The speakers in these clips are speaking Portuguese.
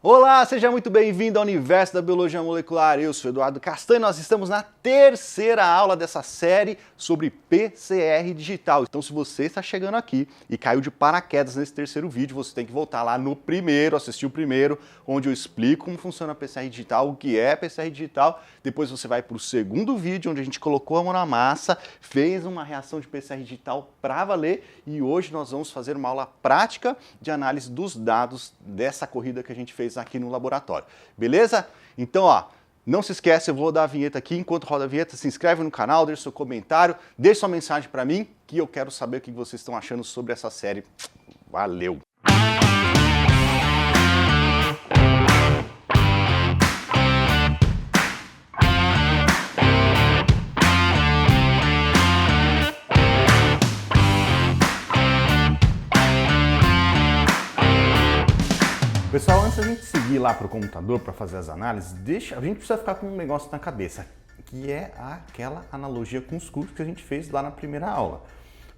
Olá, seja muito bem-vindo ao Universo da Biologia Molecular. Eu sou Eduardo Castanho, nós estamos na terceira aula dessa série sobre PCR digital. Então, se você está chegando aqui e caiu de paraquedas nesse terceiro vídeo, você tem que voltar lá no primeiro, assistir o primeiro, onde eu explico como funciona a PCR digital, o que é PCR digital. Depois você vai para o segundo vídeo, onde a gente colocou a mão na massa, fez uma reação de PCR digital para valer e hoje nós vamos fazer uma aula prática de análise dos dados dessa corrida que a gente fez aqui no laboratório, beleza? Então, ó, não se esquece, eu vou dar a vinheta aqui, enquanto roda a vinheta, se inscreve no canal, deixa seu comentário, deixa sua mensagem para mim, que eu quero saber o que vocês estão achando sobre essa série. Valeu! Pessoal, antes da gente seguir lá para o computador para fazer as análises, a gente precisa ficar com um negócio na cabeça, que é aquela analogia com os cookies que a gente fez lá na primeira aula.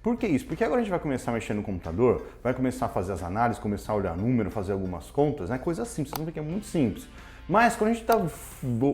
Por que isso? Porque agora a gente vai começar a mexer no computador, vai começar a fazer as análises, começar a olhar número, fazer algumas contas, né? Coisa simples, vocês vão ver que é muito simples. Mas quando a gente está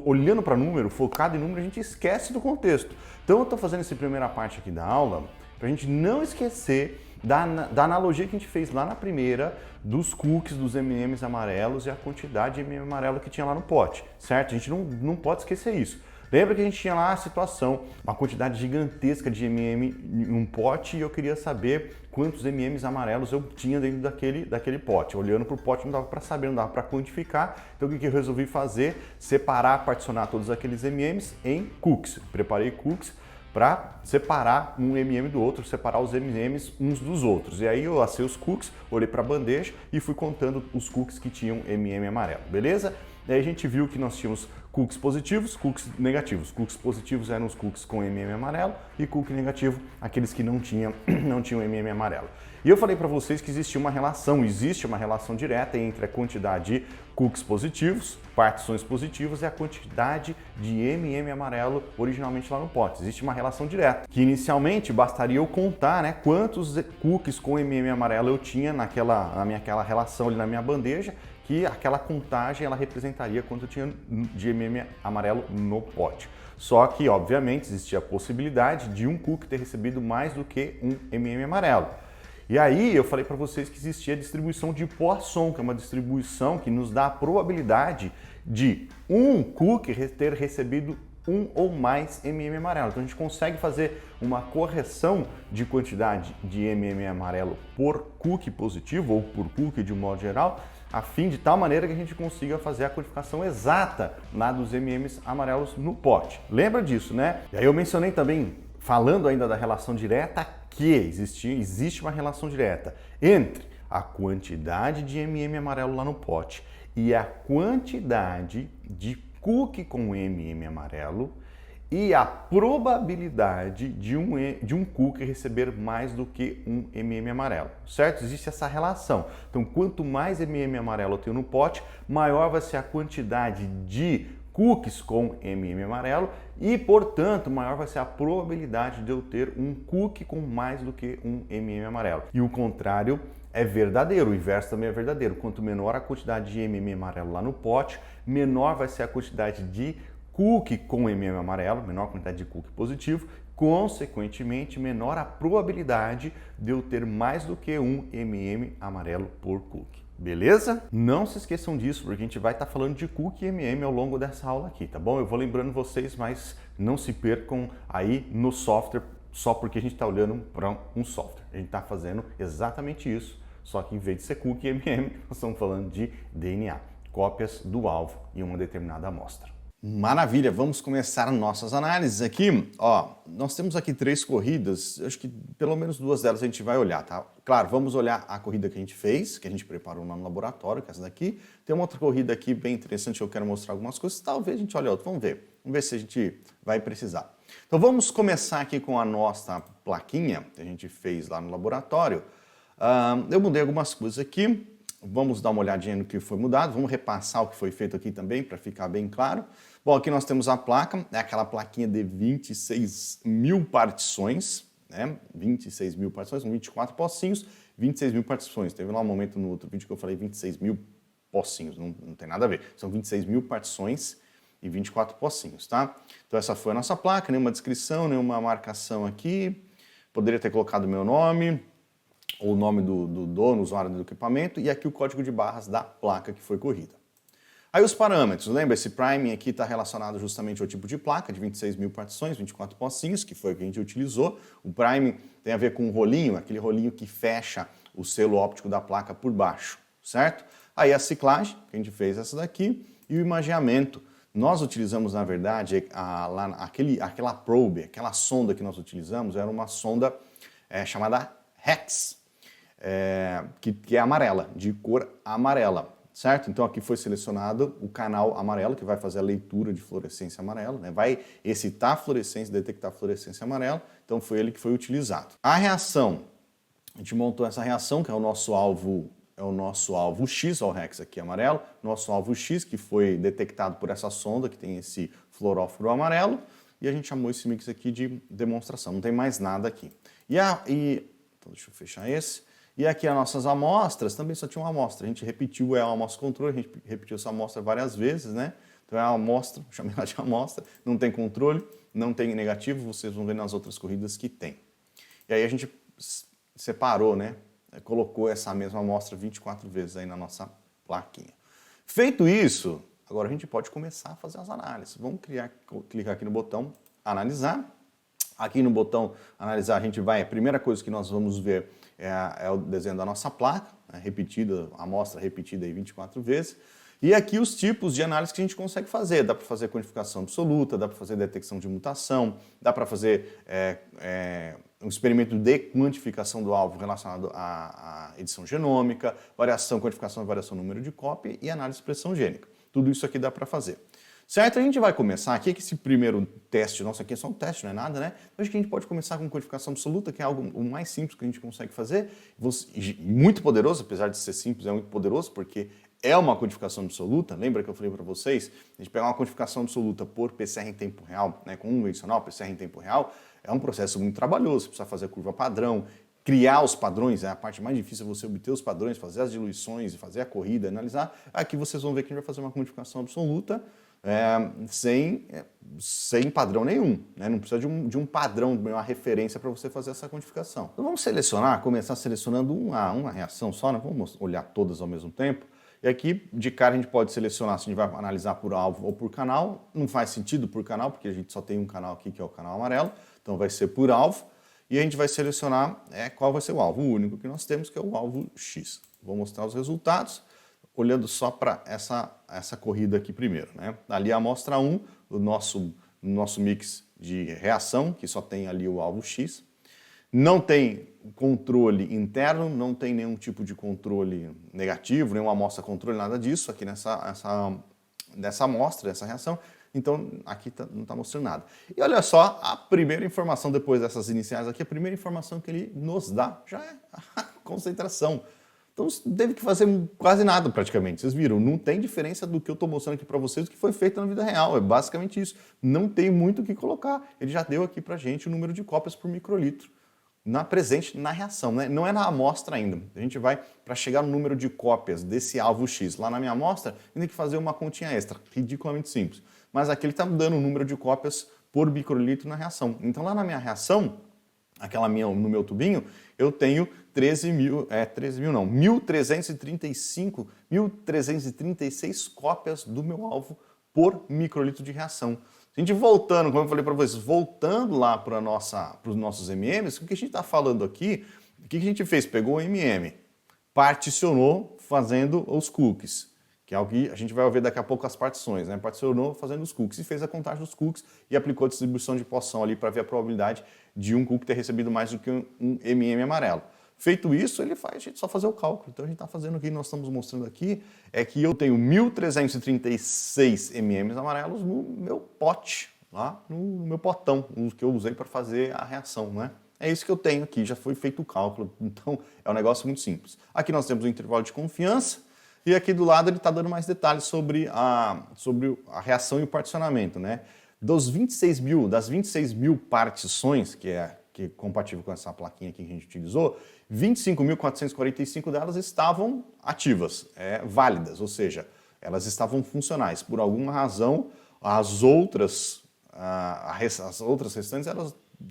olhando para número, focado em número, a gente esquece do contexto. Então eu estou fazendo essa primeira parte aqui da aula para a gente não esquecer da analogia que a gente fez lá na primeira, dos cookies, dos M&M's amarelos e a quantidade de M&M amarelo que tinha lá no pote, certo? A gente não pode esquecer isso. Lembra que a gente tinha lá a situação, uma quantidade gigantesca de M&M em um pote e eu queria saber quantos M&M's amarelos eu tinha dentro daquele pote. Olhando para o pote não dava para saber, não dava para quantificar. Então o que eu resolvi fazer? Separar, particionar todos aqueles M&M's em cookies. Preparei cookies para separar um M&M do outro, separar os M&M's uns dos outros. E aí eu assei os cookies, olhei para a bandeja e fui contando os cookies que tinham M&M amarelo, beleza? Daí a gente viu que nós tínhamos cookies positivos, cookies negativos. Cookies positivos eram os cookies com M&M amarelo e cookie negativo, aqueles que não tinham M&M amarelo. E eu falei para vocês que existe uma relação direta entre a quantidade de cookies positivos, partições positivas, e a quantidade de M&M amarelo originalmente lá no pote. Existe uma relação direta, que inicialmente bastaria eu contar, né, quantos cookies com M&M amarelo eu tinha naquela relação ali na minha bandeja, que aquela contagem ela representaria quanto eu tinha de M&M amarelo no pote. Só que, obviamente, existia a possibilidade de um cookie ter recebido mais do que um M&M amarelo. E aí eu falei para vocês que existia a distribuição de Poisson, que é uma distribuição que nos dá a probabilidade de um cookie ter recebido um ou mais M&M amarelo. Então a gente consegue fazer uma correção de quantidade de M&M amarelo por cookie positivo ou por cookie de um modo geral, a fim de tal maneira que a gente consiga fazer a quantificação exata lá dos M&M's amarelos no pote. Lembra disso, né? E aí eu mencionei também, falando ainda da relação direta, que existe uma relação direta entre a quantidade de M&M amarelo lá no pote e a quantidade de cookie com M&M amarelo e a probabilidade de um cookie receber mais do que um M&M amarelo, certo? Existe essa relação. Então, quanto mais M&M amarelo eu tenho no pote, maior vai ser a quantidade de cookies com M&M amarelo e, portanto, maior vai ser a probabilidade de eu ter um cookie com mais do que um M&M amarelo. E o contrário é verdadeiro, o inverso também é verdadeiro. Quanto menor a quantidade de M&M amarelo lá no pote, menor vai ser a quantidade de cookie com M&M amarelo, menor quantidade de cookie positivo, consequentemente, menor a probabilidade de eu ter mais do que um M&M amarelo por cookie. Beleza? Não se esqueçam disso, porque a gente vai estar falando de cookie e M&M ao longo dessa aula aqui, tá bom? Eu vou lembrando vocês, mas não se percam aí no software só porque a gente está olhando para um software. A gente está fazendo exatamente isso, só que em vez de ser cookie e M&M, nós estamos falando de DNA, cópias do alvo em uma determinada amostra. Maravilha, vamos começar nossas análises aqui. Ó, nós temos aqui 3 corridas, acho que pelo menos 2 delas a gente vai olhar, tá? Claro, vamos olhar a corrida que a gente fez, que a gente preparou lá no laboratório, que é essa daqui. Tem uma outra corrida aqui bem interessante, eu quero mostrar algumas coisas, talvez a gente olhe outra, vamos ver se a gente vai precisar. Então vamos começar aqui com a nossa plaquinha que a gente fez lá no laboratório. Eu mudei algumas coisas aqui. Vamos dar uma olhadinha no que foi mudado, vamos repassar o que foi feito aqui também para ficar bem claro. Bom, aqui nós temos a placa, é aquela plaquinha de 26 mil partições, né? 26 mil partições, 24 pocinhos, 26 mil partições. Teve lá um momento no outro vídeo que eu falei 26 mil pocinhos, não tem nada a ver. São 26 mil partições e 24 pocinhos, tá? Então essa foi a nossa placa, nenhuma descrição, nenhuma marcação aqui. Poderia ter colocado o meu nome, ou o nome do dono, usuário do equipamento, e aqui o código de barras da placa que foi corrida. Aí os parâmetros, lembra? Esse priming aqui está relacionado justamente ao tipo de placa, de 26 mil partições, 24 pocinhos, que foi o que a gente utilizou. O priming tem a ver com o rolinho, aquele rolinho que fecha o selo óptico da placa por baixo, certo? Aí a ciclagem, que a gente fez essa daqui, e o imageamento. Nós utilizamos, na verdade, aquela probe, aquela sonda que nós utilizamos, era uma sonda chamada HEX, que é amarela, de cor amarela, certo? Então aqui foi selecionado o canal amarelo, que vai fazer a leitura de fluorescência amarela, né? Vai excitar a fluorescência, detectar a fluorescência amarela, então foi ele que foi utilizado. A reação, a gente montou essa reação, que é o nosso alvo X, ó, o Rex aqui amarelo, nosso alvo X, que foi detectado por essa sonda, que tem esse fluoróforo amarelo, e a gente chamou esse mix aqui de demonstração, não tem mais nada aqui. Então deixa eu fechar esse. E aqui as nossas amostras, também só tinha uma amostra, a gente repetiu a amostra controle, a gente repetiu essa amostra várias vezes, né? Então é uma amostra, chamei ela de amostra, não tem controle, não tem negativo, vocês vão ver nas outras corridas que tem. E aí a gente separou, né? Colocou essa mesma amostra 24 vezes aí na nossa plaquinha. Feito isso, agora a gente pode começar a fazer as análises. Vamos clicar aqui no botão analisar. Aqui no botão analisar a primeira coisa que nós vamos ver é o desenho da nossa placa, né, repetida, a amostra repetida aí 24 vezes. E aqui os tipos de análise que a gente consegue fazer. Dá para fazer quantificação absoluta, dá para fazer detecção de mutação, dá para fazer um experimento de quantificação do alvo relacionado à edição genômica, quantificação e variação do número de cópia e análise de expressão gênica. Tudo isso aqui dá para fazer. Certo? A gente vai começar aqui, que esse primeiro teste nosso aqui é só um teste, não é nada, né? Então acho que a gente pode começar com quantificação absoluta, que é algo o mais simples que a gente consegue fazer. Muito poderoso, apesar de ser simples, é muito poderoso, porque é uma quantificação absoluta. Lembra que eu falei para vocês? A gente pegar uma quantificação absoluta por PCR em tempo real, né, com um convencional, PCR em tempo real, é um processo muito trabalhoso. Você precisa fazer a curva padrão, criar os padrões, é a parte mais difícil, é você obter os padrões, fazer as diluições, fazer a corrida, analisar. Aqui vocês vão ver que a gente vai fazer uma quantificação absoluta, sem padrão nenhum, né? Não precisa de um padrão, de uma referência para você fazer essa quantificação. Então vamos começar selecionando uma reação só, né? Vamos olhar todas ao mesmo tempo. E aqui, de cara, a gente pode selecionar se a gente vai analisar por alvo ou por canal. Não faz sentido por canal, porque a gente só tem um canal aqui, que é o canal amarelo. Então vai ser por alvo. E a gente vai selecionar qual vai ser o alvo. O único que nós temos, que é o alvo X. Vou mostrar os resultados, olhando só para essa corrida aqui primeiro, né? Ali a amostra 1, o nosso mix de reação, que só tem ali o alvo X. Não tem controle interno, não tem nenhum tipo de controle negativo, nenhuma amostra controle, nada disso aqui nessa amostra, essa reação. Então aqui não está mostrando nada. E olha só, a primeira informação depois dessas iniciais aqui, a primeira informação que ele nos dá já é a concentração. Então não teve que fazer quase nada praticamente, vocês viram, não tem diferença do que eu estou mostrando aqui para vocês do que foi feito na vida real, é basicamente isso. Não tem muito o que colocar, ele já deu aqui para a gente o número de cópias por microlitro presente na reação, né? Não é na amostra ainda. A gente vai, para chegar no número de cópias desse alvo X lá na minha amostra, tem que fazer uma continha extra, ridiculamente simples. Mas aqui ele está dando o número de cópias por microlitro na reação. Então lá na minha reação, no meu tubinho, eu tenho 1.336 cópias do meu alvo por microlitro de reação. A gente voltando, como eu falei para vocês, voltando lá para os nossos MMs, o que a gente está falando aqui, o que a gente fez? Pegou o MM, particionou fazendo os cookies, que é o que a gente vai ver daqui a pouco as partições, né? Particionou fazendo os cookies e fez a contagem dos cookies e aplicou a distribuição de poção ali para ver a probabilidade de um cookie ter recebido mais do que um MM amarelo. Feito isso, a gente só fazer o cálculo. Então a gente está fazendo o que nós estamos mostrando aqui, é que eu tenho 1.336 MM amarelos no meu pote, lá no meu potão, o que eu usei para fazer a reação, né? É isso que eu tenho aqui, já foi feito o cálculo, então é um negócio muito simples. Aqui nós temos o intervalo de confiança, e aqui do lado ele está dando mais detalhes sobre a reação e o particionamento, né? Das 26 mil partições, que que é compatível com essa plaquinha aqui que a gente utilizou, 25.445 delas estavam ativas, válidas, ou seja, elas estavam funcionais. Por alguma razão, as outras restantes,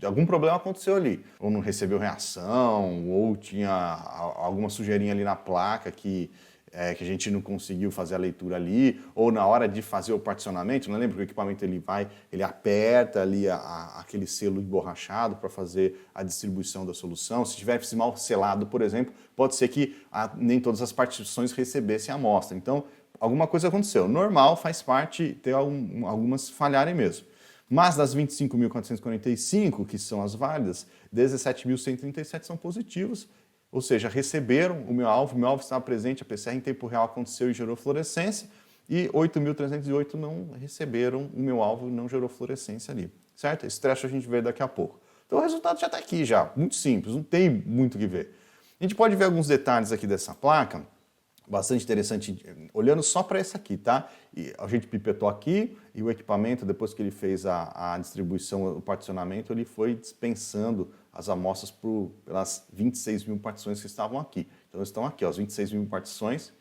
algum problema aconteceu ali. Ou não recebeu reação, ou tinha alguma sujeirinha ali na placa que a gente não conseguiu fazer a leitura ali, ou na hora de fazer o particionamento, não lembra que o equipamento ele aperta ali aquele selo emborrachado para fazer a distribuição da solução. Se tivesse mal selado, por exemplo, pode ser que nem todas as partições recebessem a amostra. Então, alguma coisa aconteceu. Normal, faz parte ter algumas falharem mesmo. Mas das 25.445, que são as válidas, 17.137 são positivas, ou seja, receberam o meu alvo estava presente, a PCR em tempo real aconteceu e gerou fluorescência, e 8.308 não receberam o meu alvo e não gerou fluorescência ali, certo? Esse trecho a gente vê daqui a pouco. Então o resultado já está aqui já, muito simples, não tem muito o que ver. A gente pode ver alguns detalhes aqui dessa placa, bastante interessante, olhando só para essa aqui, tá? E a gente pipetou aqui e o equipamento, depois que ele fez a distribuição, o particionamento, ele foi dispensando as amostras pelas 26 mil partições que estavam aqui. Então estão aqui, ó, as 26 mil partições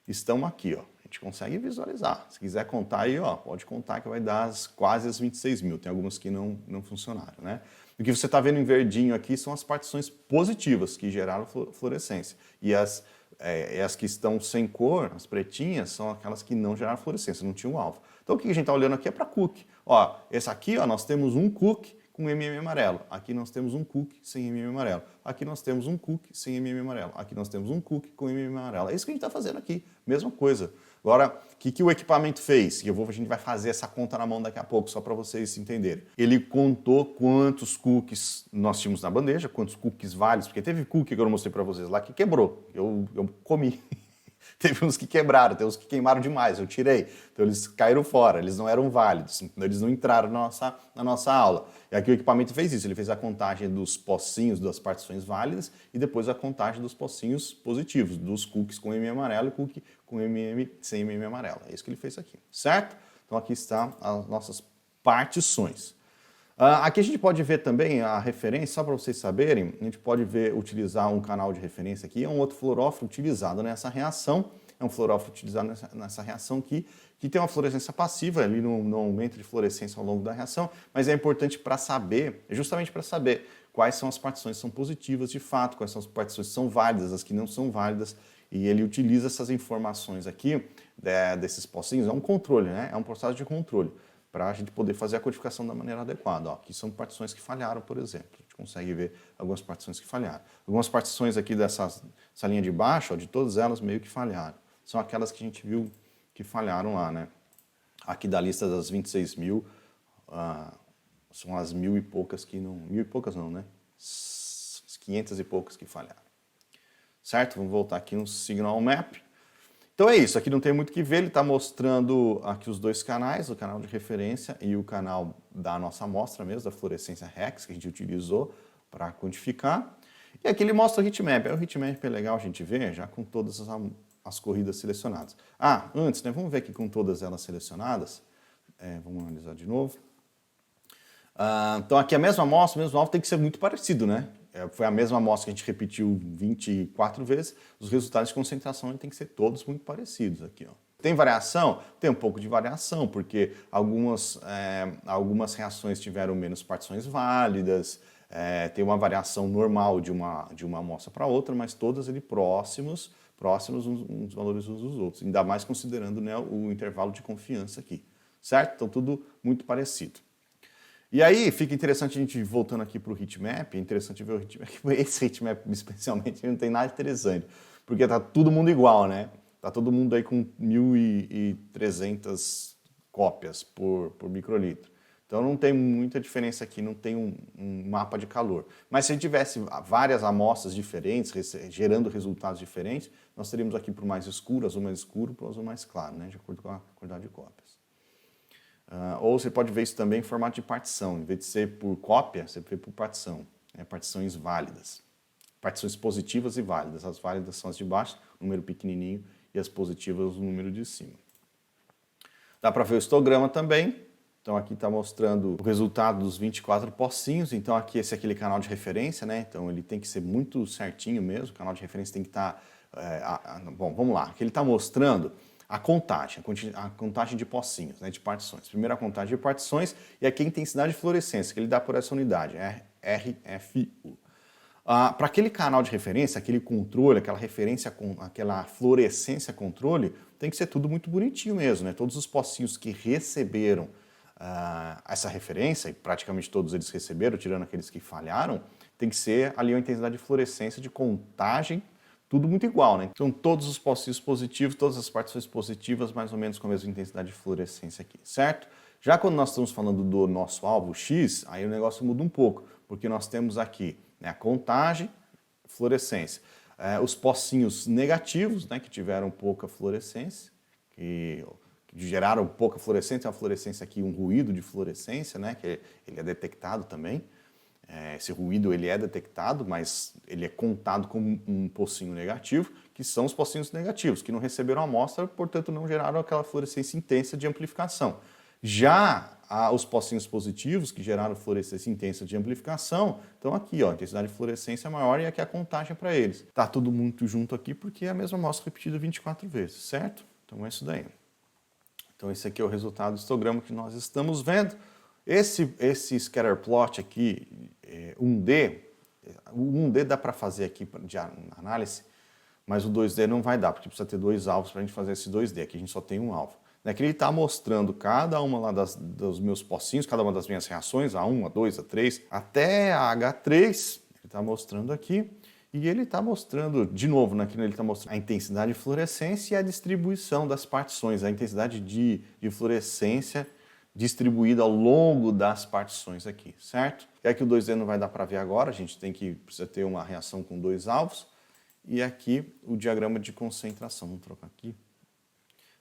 estão aqui, ó. A gente consegue visualizar. Se quiser contar aí, ó, pode contar que vai dar quase as 26 mil. Tem algumas que não funcionaram, né? O que você está vendo em verdinho aqui são as partições positivas que geraram fluorescência. E as que estão sem cor, as pretinhas, são aquelas que não geraram fluorescência, não tinham alvo. Então o que a gente está olhando aqui é para cookie. Ó, esse aqui, ó, nós temos um cookie com MM amarelo. Aqui nós temos um cookie sem MM amarelo. Aqui nós temos um cookie sem MM amarelo. Aqui nós temos um cookie com MM amarelo. É isso que a gente está fazendo aqui, mesma coisa. Agora, o que o equipamento fez? A gente vai fazer essa conta na mão daqui a pouco, só para vocês entenderem. Ele contou quantos cookies nós tínhamos na bandeja, quantos cookies válidos, porque teve cookie que eu mostrei para vocês lá que quebrou. Eu comi. Teve uns que quebraram, tem uns que queimaram demais, eu tirei. Então eles caíram fora, eles não eram válidos, eles não entraram na nossa aula. E aqui o equipamento fez isso, ele fez a contagem dos pocinhos das partições válidas e depois a contagem dos pocinhos positivos, dos cookies com MM amarelo e cookie com MM sem MM amarelo. É isso que ele fez aqui, certo? Então aqui estão as nossas partições. Aqui a gente pode ver também a referência, só para vocês saberem, a gente pode utilizar um canal de referência aqui, é um outro fluorófilo utilizado nessa reação, é um fluorófilo utilizado nessa reação aqui, que tem uma fluorescência passiva, ali no aumento de fluorescência ao longo da reação, mas é importante para saber, justamente para saber quais são as partições que são positivas de fato, quais são as partições que são válidas, as que não são válidas, e ele utiliza essas informações aqui, desses pocinhos, é um controle, né? É um processo de controle, para a gente poder fazer a codificação da maneira adequada. Ó, aqui são partições que falharam, por exemplo. A gente consegue ver algumas partições que falharam. Algumas partições aqui dessa linha de baixo, ó, de todas elas meio que falharam. São aquelas que a gente viu que falharam lá, né? Aqui da lista das 26 mil, são as 1.000 e poucas que não... 1.000 e poucas não, né? 500 e poucas que falharam. Certo? Vamos voltar aqui no Signal Map. Então é isso, aqui não tem muito o que ver, ele está mostrando aqui os dois canais, o canal de referência e o canal da nossa amostra mesmo, da fluorescência REX, que a gente utilizou para quantificar. E aqui ele mostra o heatmap. O heatmap é legal a gente ver já com todas as corridas selecionadas. Antes, né, vamos ver aqui com todas elas selecionadas. Vamos analisar de novo. Então aqui a mesma amostra, o mesmo alvo tem que ser muito parecido, né? Foi a mesma amostra que a gente repetiu 24 vezes, os resultados de concentração têm que ser todos muito parecidos aqui, ó. Tem variação? Tem um pouco de variação, porque algumas reações tiveram menos partições válidas, tem uma variação normal de uma amostra para outra, mas todas ali próximos uns valores uns dos outros, ainda mais considerando, né, o intervalo de confiança aqui, certo? Então tudo muito parecido. E aí fica interessante a gente, voltando aqui para o heatmap, é interessante ver o heatmap, esse heatmap especialmente não tem nada interessante, porque tá todo mundo igual, né? Tá todo mundo aí com 1.300 cópias por microlitro. Então não tem muita diferença aqui, não tem um mapa de calor. Mas se a gente tivesse várias amostras diferentes, gerando resultados diferentes, nós teríamos aqui para o mais escuro, azul mais escuro, para o azul mais claro, né? De acordo com a quantidade de cópias. Ou você pode ver isso também em formato de partição. Em vez de ser por cópia, você vê por partição. Partições válidas. Partições positivas e válidas. As válidas são as de baixo, número pequenininho, e as positivas, o número de cima. Dá para ver o histograma também. Então aqui está mostrando o resultado dos 24 pocinhos. Então aqui esse é aquele canal de referência, né? Então ele tem que ser muito certinho mesmo. O canal de referência tem que estar... bom, vamos lá. Aqui ele está mostrando a contagem de pocinhos, né? De partições. Primeiro a contagem de partições e aqui a intensidade de fluorescência, que ele dá por essa unidade, RFU. Para aquele canal de referência, aquele controle, aquela referência, aquela fluorescência controle, tem que ser tudo muito bonitinho mesmo, né? Todos os pocinhos que receberam essa referência, e praticamente todos eles receberam, tirando aqueles que falharam, tem que ser ali uma intensidade de fluorescência de contagem, tudo muito igual, né? Então todos os pocinhos positivos, todas as partições positivas, mais ou menos com a mesma intensidade de fluorescência aqui, certo? Já quando nós estamos falando do nosso alvo X, aí o negócio muda um pouco, porque nós temos aqui, né, a contagem, fluorescência. Os pocinhos negativos, né, que tiveram pouca fluorescência, que geraram pouca fluorescência, a fluorescência aqui, um ruído de fluorescência, né, que ele é detectado também. Esse ruído ele é detectado, mas ele é contado como um pocinho negativo, que são os pocinhos negativos, que não receberam a amostra, portanto não geraram aquela fluorescência intensa de amplificação. Já os pocinhos positivos, que geraram fluorescência intensa de amplificação, então aqui, ó, a intensidade de fluorescência é maior e aqui a contagem para eles. Tá tudo muito junto aqui porque é a mesma amostra repetida 24 vezes, certo? Então é isso daí. Então esse aqui é o resultado do histograma que nós estamos vendo. Esse scatter plot aqui, 1D, o 1D dá para fazer aqui de análise, mas o 2D não vai dar, porque precisa ter dois alvos para a gente fazer esse 2D, aqui a gente só tem um alvo. Aqui ele está mostrando cada uma lá dos meus pocinhos, cada uma das minhas reações, A1, A2, A3, até a H3, ele está mostrando aqui. E ele está mostrando, de novo, né, ele está mostrando a intensidade de fluorescência e a distribuição das partições, a intensidade de fluorescência distribuída ao longo das partições aqui, certo? E aqui o 2D não vai dar para ver agora, a gente precisa ter uma reação com dois alvos. E aqui o diagrama de concentração, vamos trocar aqui.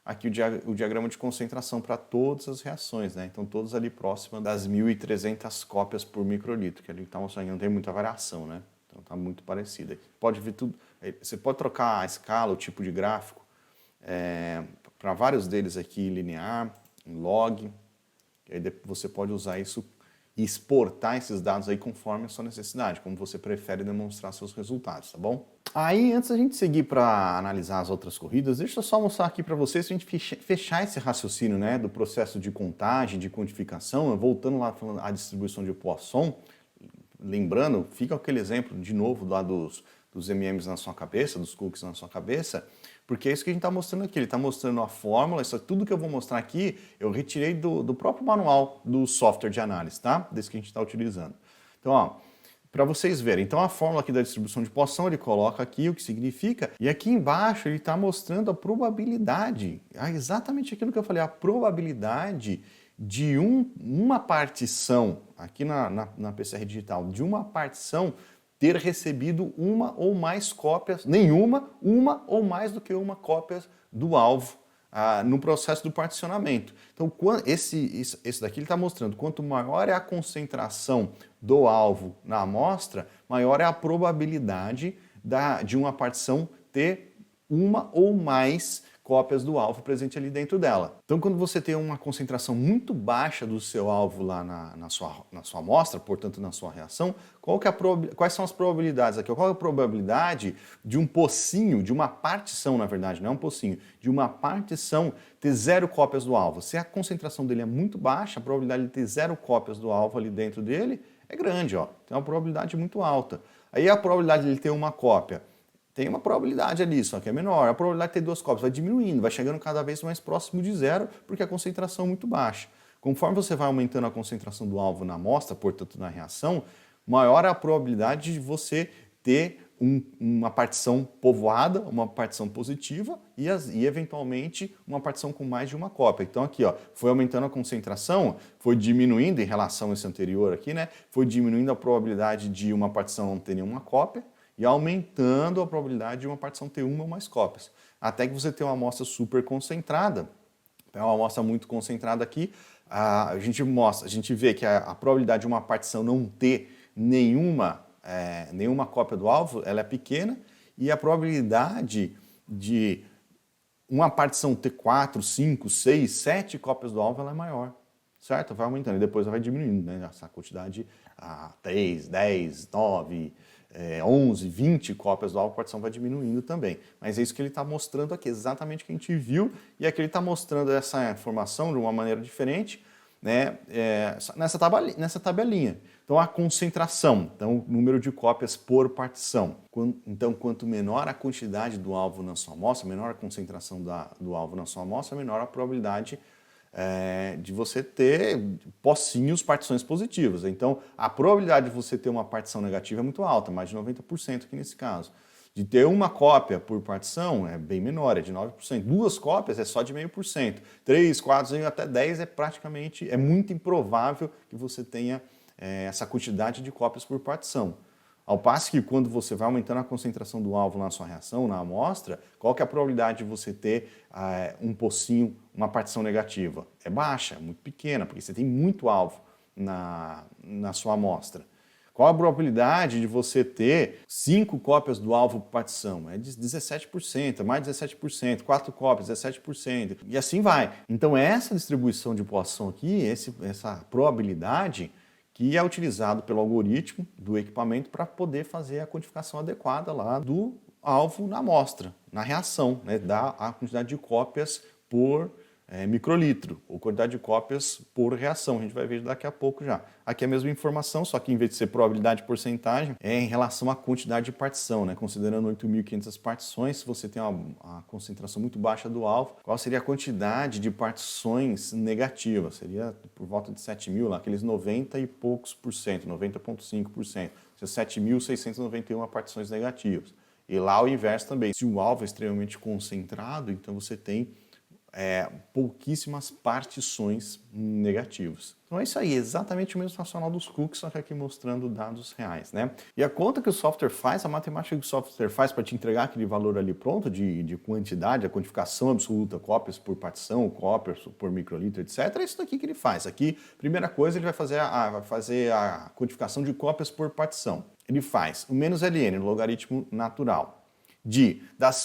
Aqui o diagrama de concentração para todas as reações, né? Então todas ali próximas das 1.300 cópias por microlitro, que ali está mostrando, não tem muita variação, né? Então está muito parecido. Pode ver tudo. Você pode trocar a escala, o tipo de gráfico, para vários deles aqui, linear, em log. E aí você pode usar isso e exportar esses dados aí conforme a sua necessidade, como você prefere demonstrar seus resultados, tá bom? Aí, antes da gente seguir para analisar as outras corridas, deixa eu só mostrar aqui para vocês, se a gente fechar esse raciocínio, né, do processo de contagem, de quantificação, voltando lá falando a distribuição de Poisson, lembrando, fica aquele exemplo de novo lá dos MMs na sua cabeça, dos cookies na sua cabeça, porque é isso que a gente está mostrando aqui. Ele está mostrando a fórmula, isso, tudo que eu vou mostrar aqui eu retirei do próprio manual do software de análise, tá? Desse que a gente está utilizando. Então, ó, para vocês verem, então a fórmula aqui da distribuição de Poisson, ele coloca aqui o que significa, e aqui embaixo ele está mostrando a probabilidade, exatamente aquilo que eu falei, a probabilidade de uma partição, aqui na PCR digital, de uma partição ter recebido uma ou mais cópias, uma ou mais do que uma cópia do alvo no processo do particionamento. Então, esse daqui ele está mostrando, quanto maior é a concentração do alvo na amostra, maior é a probabilidade de uma partição ter uma ou mais cópias do alvo presente ali dentro dela. Então, quando você tem uma concentração muito baixa do seu alvo lá na sua amostra, portanto na sua reação, quais são as probabilidades aqui? Qual é a probabilidade de um pocinho, de uma partição, na verdade, não é um pocinho, de uma partição ter 0 cópias do alvo? Se a concentração dele é muito baixa, a probabilidade de ter 0 cópias do alvo ali dentro dele é grande, ó. Tem uma probabilidade muito alta. Aí a probabilidade de ele ter uma cópia, tem uma probabilidade ali, só que é menor. A probabilidade de ter 2 cópias vai diminuindo, vai chegando cada vez mais próximo de 0, porque a concentração é muito baixa. Conforme você vai aumentando a concentração do alvo na amostra, portanto na reação, maior é a probabilidade de você ter uma partição povoada, uma partição positiva e eventualmente uma partição com mais de uma cópia. Então aqui, ó, foi aumentando a concentração, foi diminuindo em relação a esse anterior aqui, né? Foi diminuindo a probabilidade de uma partição não ter nenhuma cópia, e aumentando a probabilidade de uma partição ter uma ou mais cópias. Até que você tenha uma amostra super concentrada. Então, uma amostra muito concentrada aqui, a gente vê que a probabilidade de uma partição não ter nenhuma cópia do alvo, ela é pequena, e a probabilidade de uma partição ter 4, 5, 6, 7 cópias do alvo, ela é maior. certo? Vai aumentando e depois vai diminuindo, né? Essa quantidade a 3, 10, 9, 11, 20 cópias do alvo, a partição vai diminuindo também. Mas é isso que ele está mostrando aqui, exatamente o que a gente viu, e aqui ele está mostrando essa informação de uma maneira diferente, né, nessa tabelinha. Então, a concentração, então, o número de cópias por partição. Então, quanto menor a quantidade do alvo na sua amostra, menor a concentração do alvo na sua amostra, menor a probabilidade de você ter pocinhos, partições positivas. Então, a probabilidade de você ter uma partição negativa é muito alta, mais de 90% aqui nesse caso. De ter uma cópia por partição é bem menor, é de 9%. 2 cópias é só de 0,5%. 3, 4, até 10 é muito improvável que você tenha essa quantidade de cópias por partição. Ao passo que quando você vai aumentando a concentração do alvo na sua reação, na amostra, qual que é a probabilidade de você ter um pocinho, uma partição negativa? É baixa, é muito pequena, porque você tem muito alvo na sua amostra. Qual a probabilidade de você ter 5 cópias do alvo por partição? É de 17%, mais 17%, 4 cópias, 17%, e assim vai. Então essa distribuição de Poisson aqui, essa probabilidade, que é utilizado pelo algoritmo do equipamento para poder fazer a quantificação adequada lá do alvo na amostra, na reação, né, da a quantidade de cópias por microlitro, ou quantidade de cópias por reação. A gente vai ver daqui a pouco já. Aqui é a mesma informação, só que em vez de ser probabilidade e porcentagem, é em relação à quantidade de partição, né? Considerando 8.500 partições, se você tem uma concentração muito baixa do alvo, qual seria a quantidade de partições negativas? Seria por volta de 7.000, lá, aqueles 90 e poucos por cento, 90,5%. 7.691 partições negativas. E lá o inverso também. Se o alvo é extremamente concentrado, então você tem pouquíssimas partições negativas. Então é isso aí, exatamente o mesmo racional dos cookies, só que aqui mostrando dados reais, né? E a conta que o software faz, a matemática que o software faz para te entregar aquele valor ali pronto de quantidade, a quantificação absoluta, cópias por partição, cópias por microlitro, etc. É isso daqui que ele faz. Aqui, primeira coisa, ele vai fazer a quantificação de cópias por partição. Ele faz o menos ln, no logaritmo natural,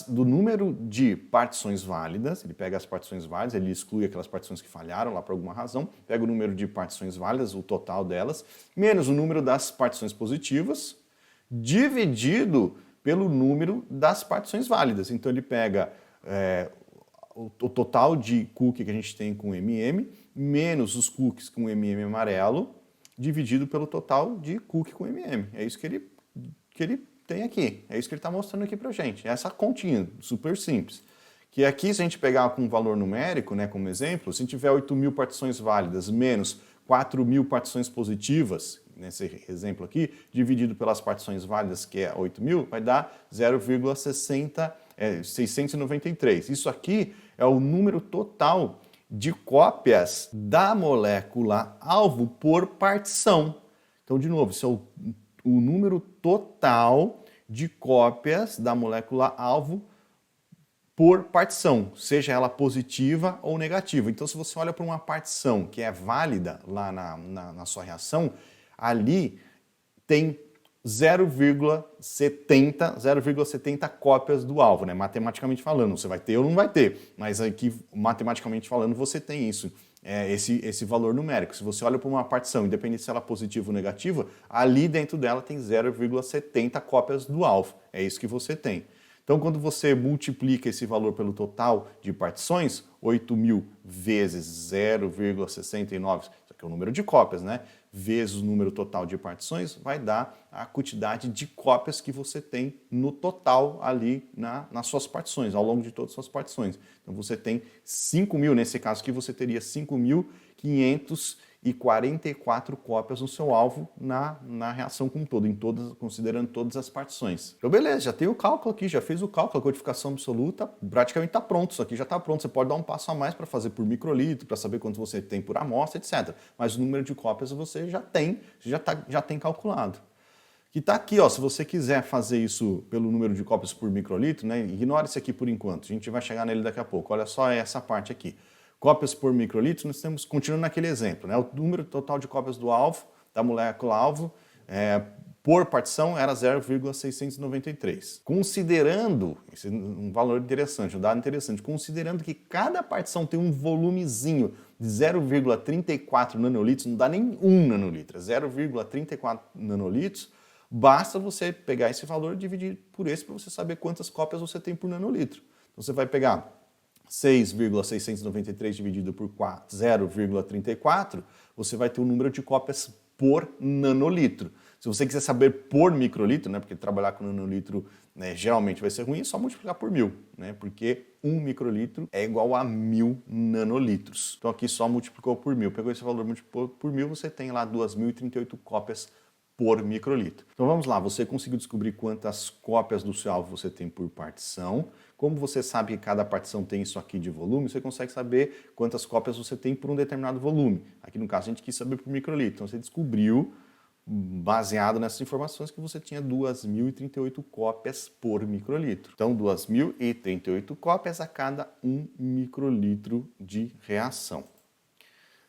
do número de partições válidas, ele pega as partições válidas, ele exclui aquelas partições que falharam lá por alguma razão, pega o número de partições válidas, o total delas, menos o número das partições positivas, dividido pelo número das partições válidas. Então ele pega o total de cookie que a gente tem com MM, menos os cookies com MM amarelo, dividido pelo total de cookie com MM. É isso que ele tem aqui. É isso que ele está mostrando aqui pra gente. Essa continha, super simples. Que aqui, se a gente pegar com um valor numérico, né, como exemplo, se a gente tiver 8.000 partições válidas menos 4.000 partições positivas, nesse exemplo aqui, dividido pelas partições válidas, que é 8.000, vai dar 0,693. Isso aqui é o número total de cópias da molécula alvo por partição. Então, de novo, isso é o número total de cópias da molécula alvo por partição, seja ela positiva ou negativa. Então, se você olha para uma partição que é válida lá na sua reação, ali tem 0,70 cópias do alvo, né? Matematicamente falando, você vai ter ou não vai ter, mas aqui, matematicamente falando, você tem isso. Esse valor numérico. Se você olha para uma partição, independente se ela é positiva ou negativa, ali dentro dela tem 0,70 cópias do alvo. É isso que você tem. Então, quando você multiplica esse valor pelo total de partições, 8.000 vezes 0,69, isso aqui é o número de cópias, né? Vezes o número total de partições, vai dar a quantidade de cópias que você tem no total ali nas suas partições, ao longo de todas as suas partições. Então você tem 5.000, nesse caso aqui você teria 5.544 cópias no seu alvo na reação como um todo, considerando todas as partições. Então beleza, já tem o cálculo aqui, já fez o cálculo, a codificação absoluta praticamente está pronto, isso aqui já está pronto, você pode dar um passo a mais para fazer por microlitro, para saber quanto você tem por amostra, etc. Mas o número de cópias você já tem calculado. Que está aqui, ó, se você quiser fazer isso pelo número de cópias por microlitro, né, ignora esse aqui por enquanto, a gente vai chegar nele daqui a pouco, olha só essa parte aqui. Cópias por microlitro, nós temos, continuando naquele exemplo, né, o número total de cópias do alvo, da molécula alvo, por partição era 0,693. Considerando, esse é um valor interessante, um dado interessante, considerando que cada partição tem um volumezinho de 0,34 nanolitros, não dá nem 1 nanolitro, é 0,34 nanolitros, basta você pegar esse valor e dividir por esse para você saber quantas cópias você tem por nanolitro. Então você vai pegar 6,693 dividido por 0,34, você vai ter o número de cópias por nanolitro. Se você quiser saber por microlitro, né, porque trabalhar com nanolitro, né, geralmente vai ser ruim, é só multiplicar por 1000, né, porque 1 microlitro é igual a 1000 nanolitros. Então aqui só multiplicou por 1000. Pegou esse valor, multiplicou por 1000, você tem lá 2.038 cópias por microlitro. Então vamos lá, você conseguiu descobrir quantas cópias do seu alvo você tem por partição. Como você sabe que cada partição tem isso aqui de volume, você consegue saber quantas cópias você tem por um determinado volume. Aqui no caso a gente quis saber por microlitro. Então você descobriu, baseado nessas informações, que você tinha 2.038 cópias por microlitro. Então 2.038 cópias a cada 1 microlitro de reação.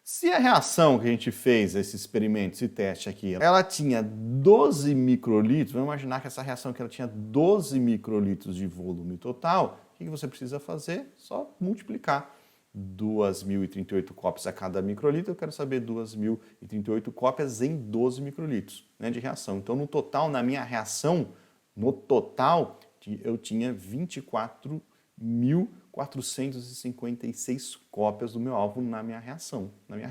Se a reação que a gente fez, esse experimento, esse teste aqui, ela tinha 12 microlitros, vamos imaginar que essa reação aqui ela tinha 12 microlitros de volume total, o que você precisa fazer? Só multiplicar 2.038 cópias a cada microlitro, eu quero saber 2.038 cópias em 12 microlitros, né, de reação. Então, no total, na minha reação, eu tinha 24.456 cópias do meu alvo na minha reação. Né?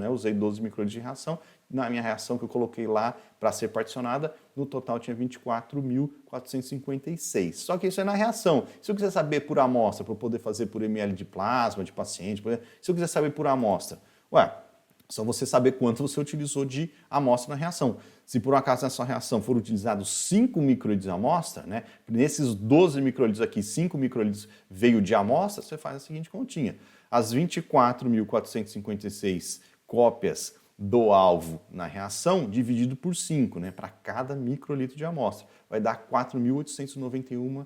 Eu usei 12 microlitros de reação. Na minha reação que eu coloquei lá para ser particionada, no total tinha 24.456. Só que isso é na reação. Se eu quiser saber por amostra, para eu poder fazer por ml de plasma, de paciente, se eu quiser saber por amostra, só você saber quanto você utilizou de amostra na reação. Se por um acaso nessa reação for utilizados 5 microlitros de amostra, né, nesses 12 microlitros aqui, 5 microlitros veio de amostra, você faz a seguinte continha. As 24.456 cópias do alvo na reação, dividido por 5, né, para cada microlitro de amostra. Vai dar 4.891